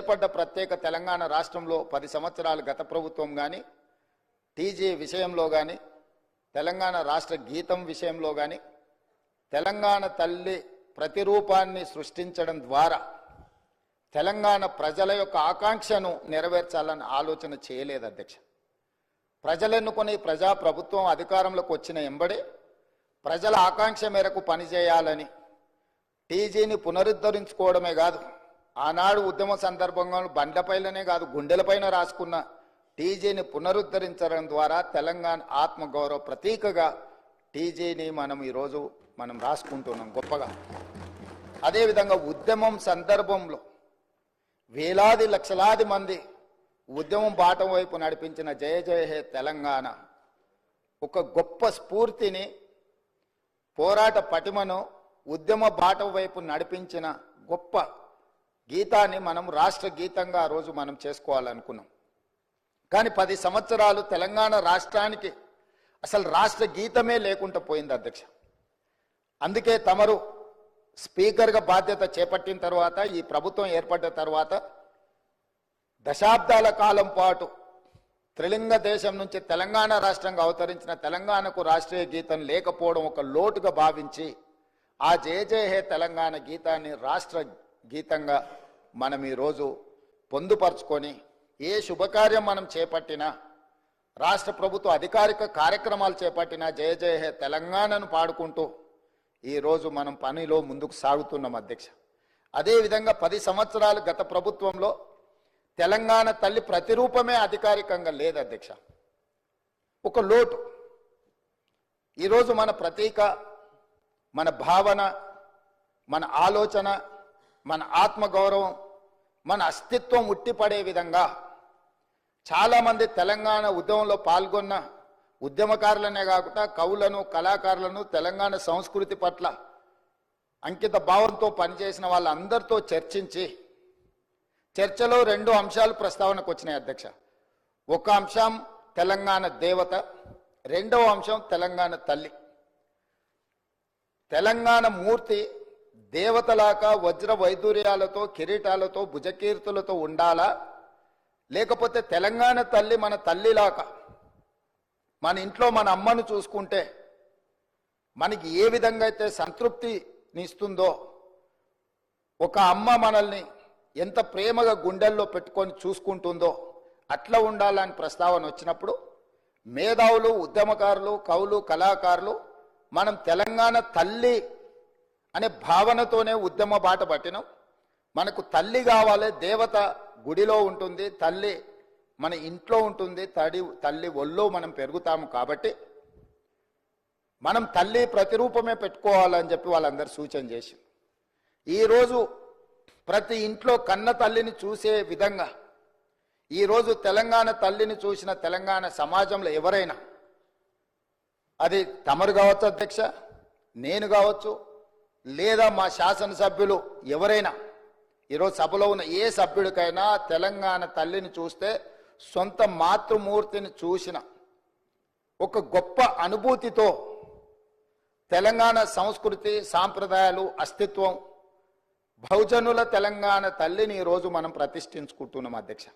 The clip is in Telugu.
ఏర్పడ్డ ప్రత్యేక తెలంగాణ రాష్ట్రంలో 10 సంవత్సరాలు గత ప్రభుత్వం కానీ టీజీ విషయంలో కానీ తెలంగాణ రాష్ట్ర గీతం విషయంలో కానీ తెలంగాణ తల్లి ప్రతిరూపాన్ని సృష్టించడం ద్వారా తెలంగాణ ప్రజల యొక్క ఆకాంక్షను నెరవేర్చాలని ఆలోచన చేయలేదు అధ్యక్ష. ప్రజలెన్నుకొని ప్రజాప్రభుత్వం అధికారంలోకి వచ్చిన ఎంబడే ప్రజల ఆకాంక్ష మేరకు పనిచేయాలని టీజీని పునరుద్ధరించుకోవడమే కాదు, ఆనాడు ఉద్యమ సందర్భంగా బండ్లపైలనే కాదు గుండెలపైన రాసుకున్న టీజీని పునరుద్ధరించడం ద్వారా తెలంగాణ ఆత్మగౌరవ ప్రతీకగా టీజీని ఈరోజు మనం రాసుకుంటున్నాం గొప్పగా. అదేవిధంగా ఉద్యమం సందర్భంలో వేలాది లక్షలాది మంది ఉద్యమం బాట వైపు నడిపించిన జయ జయ హే తెలంగాణ ఒక గొప్ప స్ఫూర్తిని, పోరాట పటిమను, ఉద్యమ బాట వైపు నడిపించిన గొప్ప గీతాన్ని మనం రాష్ట్ర గీతంగా ఆ రోజు మనం చేసుకోవాలనుకున్నాం. కానీ 10 సంవత్సరాలు తెలంగాణ రాష్ట్రానికి అసలు రాష్ట్ర గీతమే లేకుండా పోయింది అధ్యక్ష. అందుకే తమరు స్పీకర్గా బాధ్యత చేపట్టిన తర్వాత, ఈ ప్రభుత్వం ఏర్పడ్డ తర్వాత దశాబ్దాల కాలం పాటు త్రిలింగ దేశం నుంచి తెలంగాణ రాష్ట్రంగా అవతరించిన తెలంగాణకు రాష్ట్రీయ గీతం లేకపోవడం ఒక లోటుగా భావించి ఆ జయ జయ హే తెలంగాణ గీతాన్ని రాష్ట్ర గీతంగా మనం ఈరోజు పొందుపరుచుకొని ఏ శుభకార్యం మనం చేపట్టినా, రాష్ట్ర ప్రభుత్వ అధికారిక కార్యక్రమాలు చేపట్టినా జయ జయ హే తెలంగాణను పాడుకుంటూ ఈరోజు మనం పనిలో ముందుకు సాగుతున్నాం అధ్యక్ష. అదేవిధంగా 10 సంవత్సరాలు గత ప్రభుత్వంలో తెలంగాణ తల్లి ప్రతిరూపమే అధికారికంగా లేదు అధ్యక్ష. ఒక లోటు. ఈరోజు మన ప్రతీక, మన భావన, మన ఆలోచన, మన ఆత్మగౌరవం, మన అస్తిత్వం ఉట్టిపడే విధంగా చాలామంది తెలంగాణ ఉద్యమంలో పాల్గొన్న ఉద్యమకారులనే కాకుండా కవులను, కళాకారులను, తెలంగాణ సంస్కృతి పట్ల అంకిత భావంతో పనిచేసిన వాళ్ళందరితో చర్చించి చర్చలో 2 అంశాలు ప్రస్తావనకు వచ్చినాయి అధ్యక్ష. ఒక అంశం తెలంగాణ దేవత, రెండవ అంశం తెలంగాణ తల్లి. తెలంగాణ మూర్తి దేవతలాగా వజ్ర వైదూర్యాలతో, కిరీటాలతో, భుజకీర్తులతో ఉండాలా, లేకపోతే తెలంగాణ తల్లి మన తల్లిలాగా మన ఇంట్లో మన అమ్మను చూసుకుంటే మనకి ఏ విధంగా అయితే సంతృప్తినిస్తుందో, ఒక అమ్మ మనల్ని ఎంత ప్రేమగా గుండెల్లో పెట్టుకొని చూసుకుంటుందో అట్లా ఉండాలని ప్రస్తావన వచ్చినప్పుడు మేధావులు, ఉద్యమకారులు, కవులు, కళాకారులు మనం తెలంగాణ తల్లి అనే భావనతోనే ఉద్యమ బాట పట్టినాం. మనకు తల్లి కావాలి, దేవత గుడిలో ఉంటుంది, తల్లి మన ఇంట్లో ఉంటుంది, తల్లి ఒళ్ళో మనం పెరుగుతాము. కాబట్టి మనం తల్లి ప్రతిరూపమే పెట్టుకోవాలని చెప్పి వాళ్ళందరూ సూచన చేసి ఈరోజు ప్రతి ఇంట్లో కన్న తల్లిని చూసే విధంగా ఈరోజు తెలంగాణ తల్లిని చూసిన తెలంగాణ సమాజంలో ఎవరైనా, అది తమరు కావచ్చు అధ్యక్ష, నేను కావచ్చు, లేదా మా శాసనసభ్యులు ఎవరైనా, ఈరోజు సభలో ఉన్న ఏ సభ్యుడికైనా తెలంగాణ తల్లిని చూస్తే సొంత మాతృమూర్తిని చూసిన ఒక గొప్ప అనుభూతితో తెలంగాణ సంస్కృతి, సాంప్రదాయాలు, అస్తిత్వం, బహుజనుల తెలంగాణ తల్లిని ఈరోజు మనం ప్రతిష్ఠించుకుంటున్నాం అధ్యక్ష.